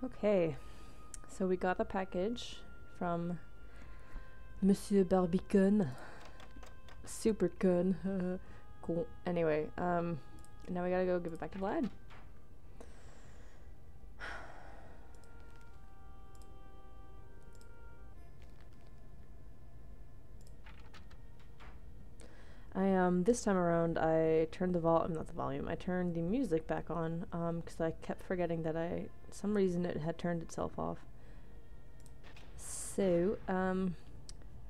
Okay, so we got the package from Monsieur Barbicon. Super good. Cool. Anyway, now we gotta go give it back to Vlad. This time around I turned I turned the music back on, because I kept forgetting that some reason it had turned itself off. So, I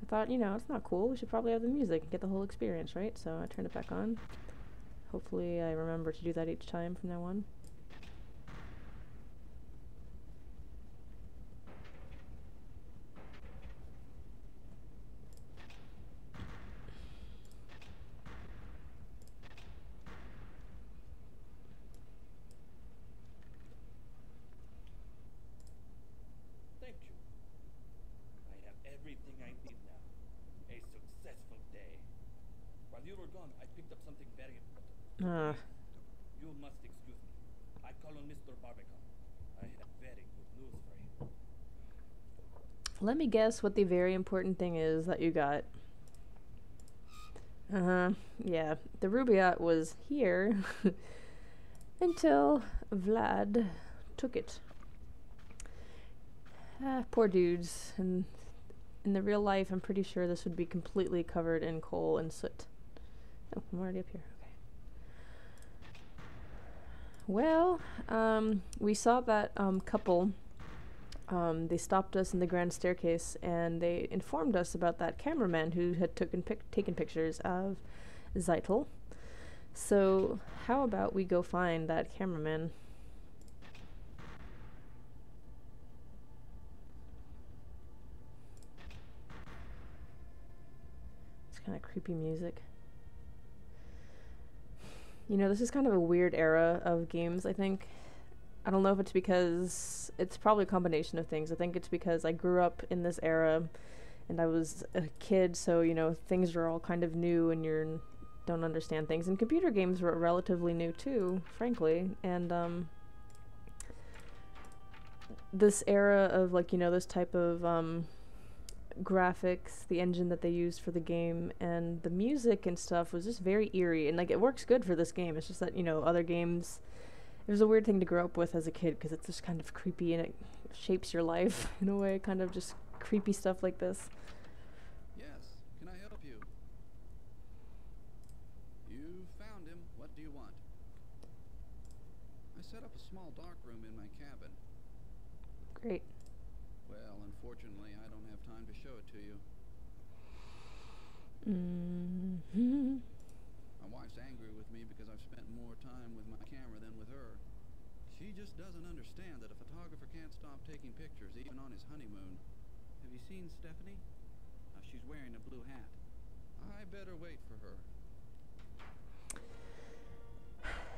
thought, it's not cool, we should probably have the music and get the whole experience, right? So I turned it back on. Hopefully I remember to do that each time from now on. You must excuse me. I call on Mr. Barbicon. I have very good news for you. Let me guess what the very important thing is that you got. Yeah. The Rubaiyat was here until Vlad took it. Poor dudes. And in the real life, I'm pretty sure this would be completely covered in coal and soot. Oh, I'm already up here. Well, we saw that couple. They stopped us in the grand staircase and they informed us about that cameraman who had taken pictures of Zeitel. So how about we go find that cameraman? It's kind of creepy music. This is kind of a weird era of games, I think. I don't know if it's because it's probably a combination of things. I think it's because I grew up in this era and I was a kid, so things are all kind of new and you don't understand things. And computer games were relatively new too, frankly. And this era of this type of graphics, the engine that they used for the game, and the music and stuff was just very eerie, and it works good for this game. It's just that other games, it was a weird thing to grow up with as a kid because it's just kind of creepy and it shapes your life in a way, kind of just creepy stuff like this. Yes, can I help you? You found him. What do you want? I set up a small dark room in my cabin. Great. Well, unfortunately, I don't have time to show it to you. My wife's angry with me because I've spent more time with my camera than with her. She just doesn't understand that a photographer can't stop taking pictures even on his honeymoon. Have you seen Stephanie? She's wearing a blue hat. I better wait for her.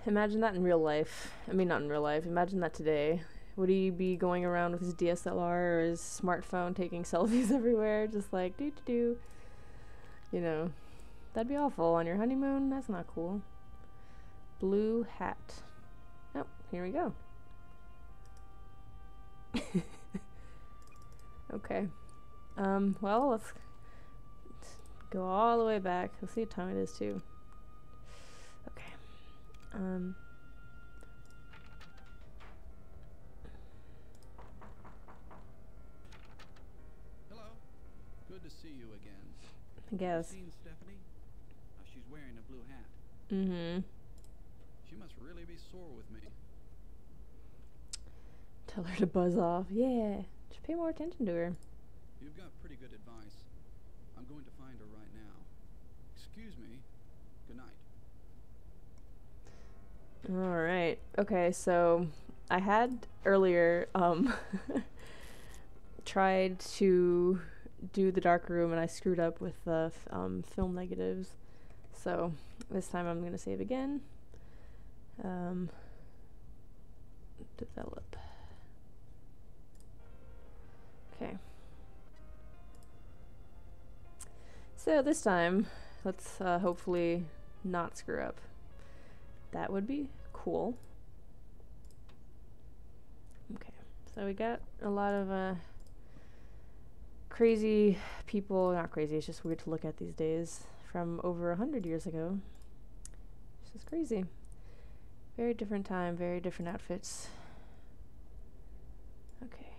Imagine that in real life. I mean, not in real life. Imagine that today. Would he be going around with his DSLR or his smartphone taking selfies everywhere, just like do-do-do? That'd be awful on your honeymoon. That's not cool. Blue hat. Oh, here we go. Okay. Well, let's go all the way back. Let's see what time it is, too. Okay. Hello. Good to see you again. I guess. Have you seen Stephanie? She's wearing a blue hat. Mm-hmm. She must really be sore with me. Tell her to buzz off. Yeah. Just pay more attention to her. You've got pretty good advice. I'm going to find her right now. Excuse me. Good night. Alright. Okay, so I had earlier tried to do the dark room and I screwed up with the film negatives. So this time I'm going to save again. Develop. Okay. So this time, let's hopefully not screw up. That would be cool. Okay, So we got a lot of crazy people, not crazy, it's just weird to look at these days, from over 100 years ago. It's just crazy. Very different time, very different outfits. Okay.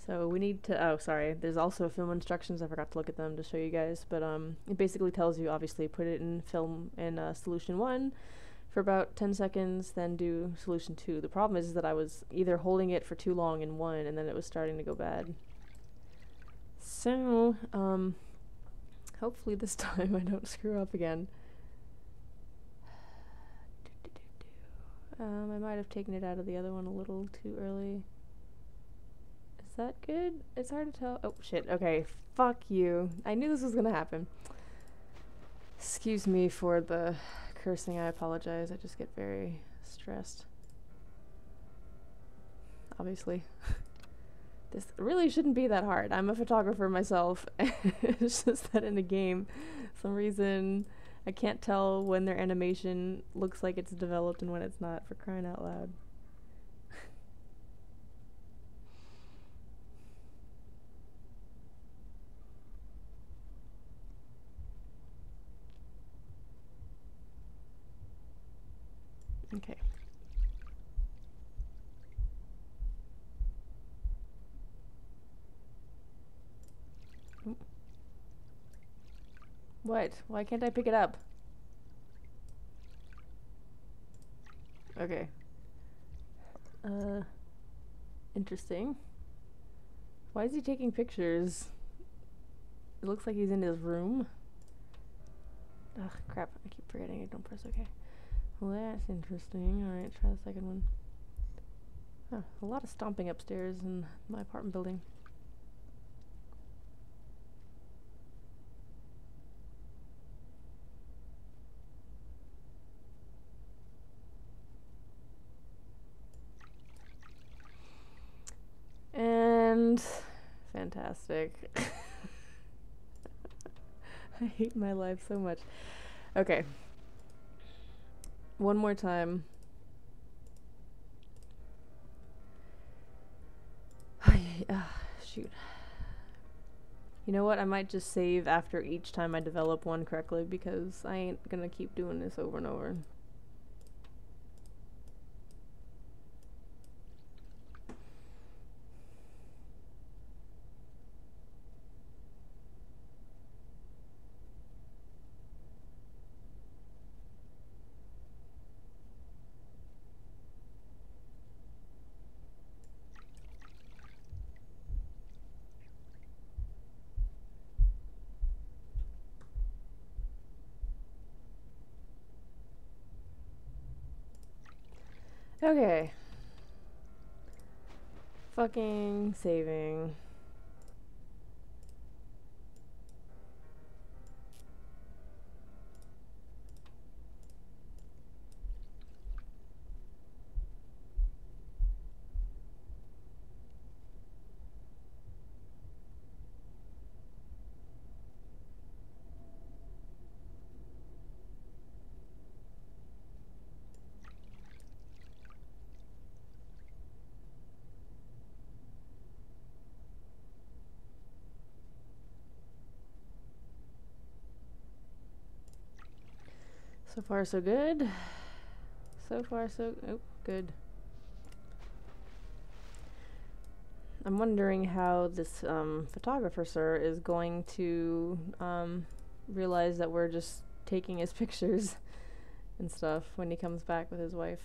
So we need to, oh sorry, there's also film instructions, I forgot to look at them to show you guys, but it basically tells you, obviously, put it in film in solution 1 for about 10 seconds, then do solution 2. The problem is that I was either holding it for too long in 1 and then it was starting to go bad. So, hopefully this time I don't screw up again. I might have taken it out of the other one a little too early. Is that good? It's hard to tell. Oh, shit. Okay, fuck you. I knew this was gonna happen. Excuse me for the cursing. I apologize. I just get very stressed. Obviously. This really shouldn't be that hard. I'm a photographer myself. It's just that in a game, for some reason, I can't tell when their animation looks like it's developed and when it's not, for crying out loud. Okay. What? Why can't I pick it up? Okay. Interesting. Why is he taking pictures? It looks like he's in his room. Ugh, crap. I keep forgetting I don't press OK. Well, that's interesting. Alright, try the second one. Oh, a lot of stomping upstairs in my apartment building. And fantastic. I hate my life so much. Okay. One more time. Shoot. You know what? I might just save after each time I develop one correctly, because I ain't gonna keep doing this over and over. Okay. Fucking saving. So far, so good. So far, so... Oh, good. I'm wondering how this photographer sir is going to realize that we're just taking his pictures and stuff when he comes back with his wife.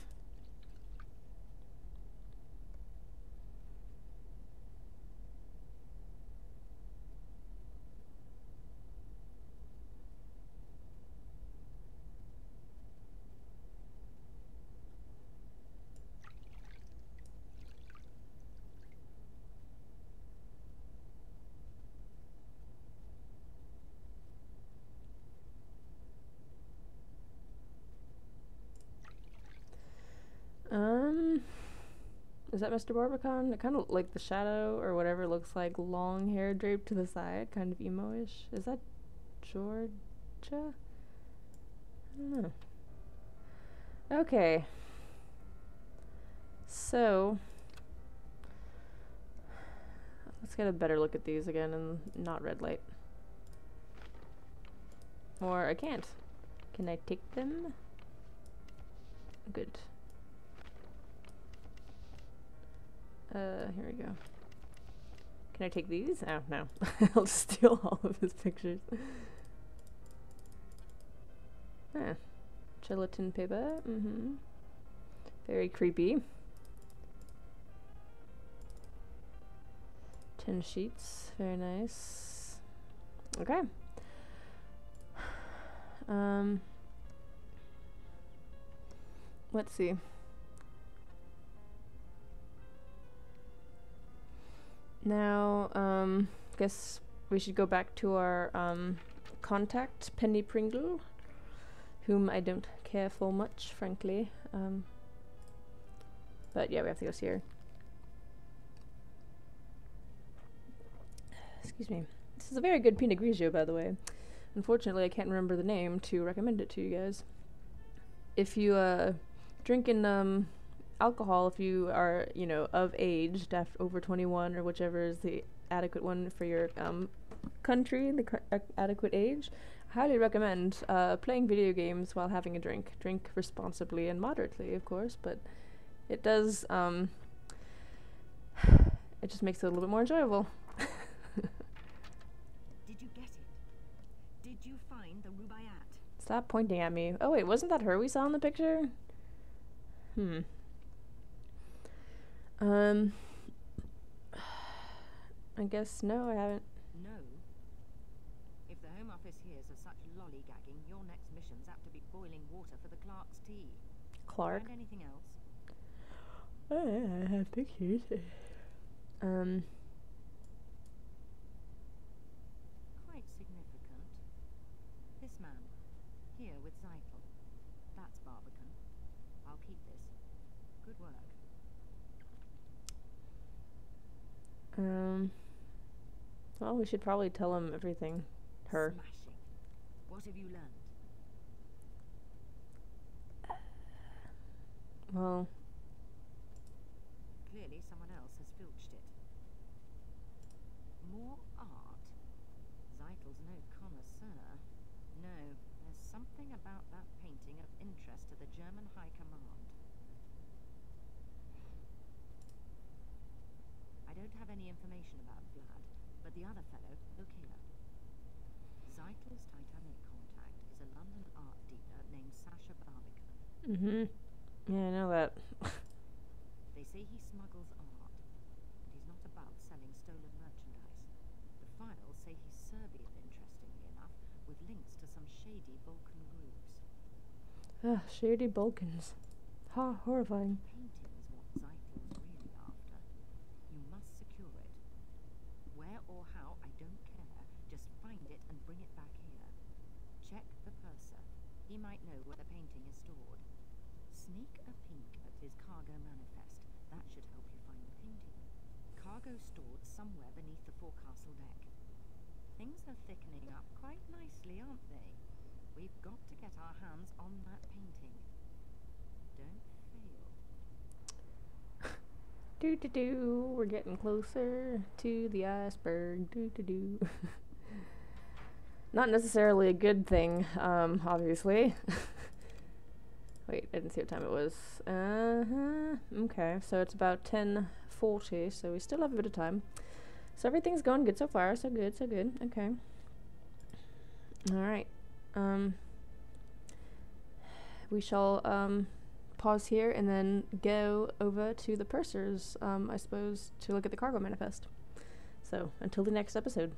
Is that Mr. Barbican? It kind of like the shadow or whatever looks like long hair draped to the side, kind of emo-ish. Is that Georgia? I don't know. Okay. So, Let's get a better look at these again and not red light. Or I can't. Can I take them? Good. Here we go. Can I take these? Oh, no. I'll just steal all of his pictures. Ah. Gelatin paper. Mm-hmm. Very creepy. 10 sheets. Very nice. Okay. Let's see. Now, guess we should go back to our contact, Penny Pringle, whom I don't care for much, frankly. But yeah, we have to go see her. Excuse me. This is a very good Pinot Grigio, by the way. Unfortunately, I can't remember the name to recommend it to you guys. If you drink in alcohol, if you are, you know, of age, over 21 or whichever is the adequate one for your country, the adequate age, I highly recommend playing video games while having a drink. Drink responsibly and moderately, of course, but it does, it just makes it a little bit more enjoyable. Did you get it? Did you find the Rubaiyat? Stop pointing at me. Oh wait, wasn't that her we saw in the picture? I guess no, I haven't. No. If the Home Office hears of such lollygagging, your next mission's apt to be boiling water for the clerk's tea. Clark. Find anything else? Oh yeah, I have pictures. Quite significant. This man, here with Zeitel. That's Barbican. I'll keep this. Good work. Well, we should probably tell him everything. Her. Smashing. What have you learned? Well, Clearly someone else has filched it. More art? Zeitel's no connoisseur. No, there's something about that painting of interest to the German High Command. I don't have any information about Vlad, but the other fellow, look here. Zeitel's Titanic contact is a London art dealer named Sasha Barbican. yeah, I know that. They say he smuggles art, and he's not above selling stolen merchandise. The files say he's Serbian, interestingly enough, with links to some shady Balkan groups. Ah, shady Balkans. Ha, horrifying. Painting's what Zeitel's really after. You must secure it. Where or how, I don't care. Just find it and bring it back here. Check the purser. He might know where the painting is stored. Sneak a peek at his cargo manifest. That should help you find the painting. Cargo stored somewhere beneath the forecastle deck. Things are thickening up quite nicely, aren't they? We've got to get our hands on that painting. Don't fail. Do. We're getting closer to the iceberg. Do. Not necessarily a good thing, obviously. Wait, I didn't see what time it was. Okay, so it's about 10:40, so we still have a bit of time. So everything's going good so far. So good. Okay. Alright. We shall pause here and then go over to the pursers, I suppose, to look at the cargo manifest. So, until the next episode.